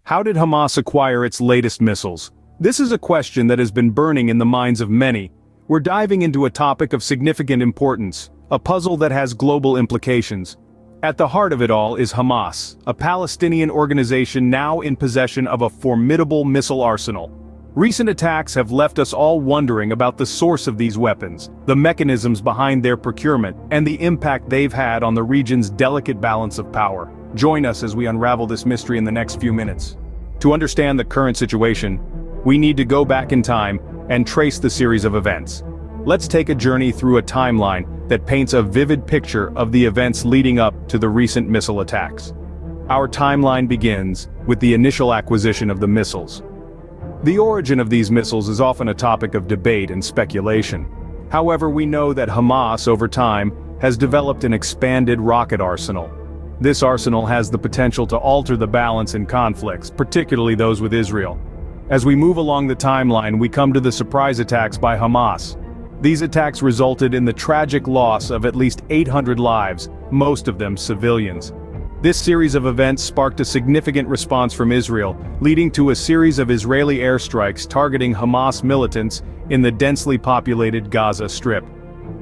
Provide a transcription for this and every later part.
How did Hamas acquire its latest missiles? This is a question that has been burning in the minds of many. We're diving into a topic of significant importance, a puzzle that has global implications. At the heart of it all is Hamas, a Palestinian organization now in possession of a formidable missile arsenal. Recent attacks have left us all wondering about the source of these weapons, the mechanisms behind their procurement, and the impact they've had on the region's delicate balance of power. Join us as we unravel this mystery in the next few minutes. To understand the current situation, we need to go back in time and trace the series of events. Let's take a journey through a timeline that paints a vivid picture of the events leading up to the recent missile attacks. Our timeline begins with the initial acquisition of the missiles. The origin of these missiles is often a topic of debate and speculation. However, we know that Hamas, over time, has developed an expanded rocket arsenal. This arsenal has the potential to alter the balance in conflicts, particularly those with Israel. As we move along the timeline, we come to the surprise attacks by Hamas. These attacks resulted in the tragic loss of at least 800 lives, most of them civilians. This series of events sparked a significant response from Israel, leading to a series of Israeli airstrikes targeting Hamas militants in the densely populated Gaza Strip.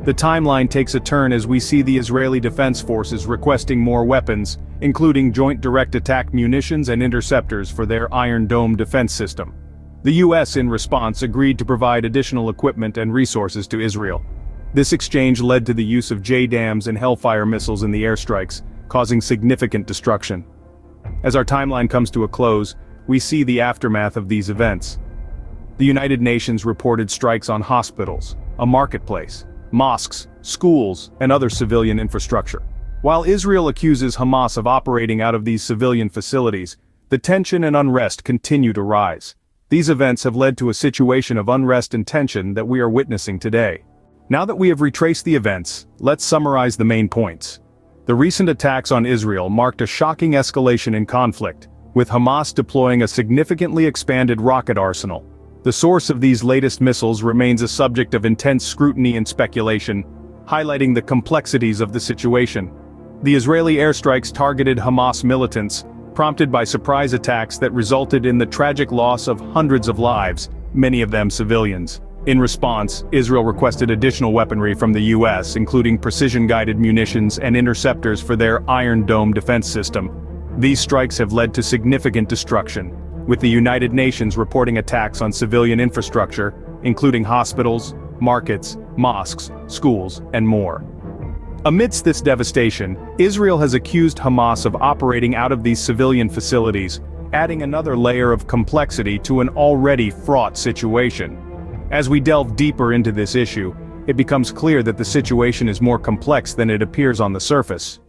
The timeline takes a turn as we see the Israeli Defense Forces requesting more weapons, including joint direct attack munitions and interceptors for their Iron Dome defense system. The US, in response, agreed to provide additional equipment and resources to Israel. This exchange led to the use of JDAMs and Hellfire missiles in the airstrikes, causing significant destruction. As our timeline comes to a close, we see the aftermath of these events. The United Nations reported strikes on hospitals, a marketplace, mosques, schools, and other civilian infrastructure. While Israel accuses Hamas of operating out of these civilian facilities, the tension and unrest continue to rise. These events have led to a situation of unrest and tension that we are witnessing today. Now that we have retraced the events, let's summarize the main points. The recent attacks on Israel marked a shocking escalation in conflict, with Hamas deploying a significantly expanded rocket arsenal. The source of these latest missiles remains a subject of intense scrutiny and speculation, highlighting the complexities of the situation. The Israeli airstrikes targeted Hamas militants, prompted by surprise attacks that resulted in the tragic loss of hundreds of lives, many of them civilians. In response, Israel requested additional weaponry from the US, including precision-guided munitions and interceptors for their Iron Dome defense system. These strikes have led to significant destruction, with the United Nations reporting attacks on civilian infrastructure, including hospitals, markets, mosques, schools, and more. Amidst this devastation, Israel has accused Hamas of operating out of these civilian facilities, adding another layer of complexity to an already fraught situation. As we delve deeper into this issue, it becomes clear that the situation is more complex than it appears on the surface.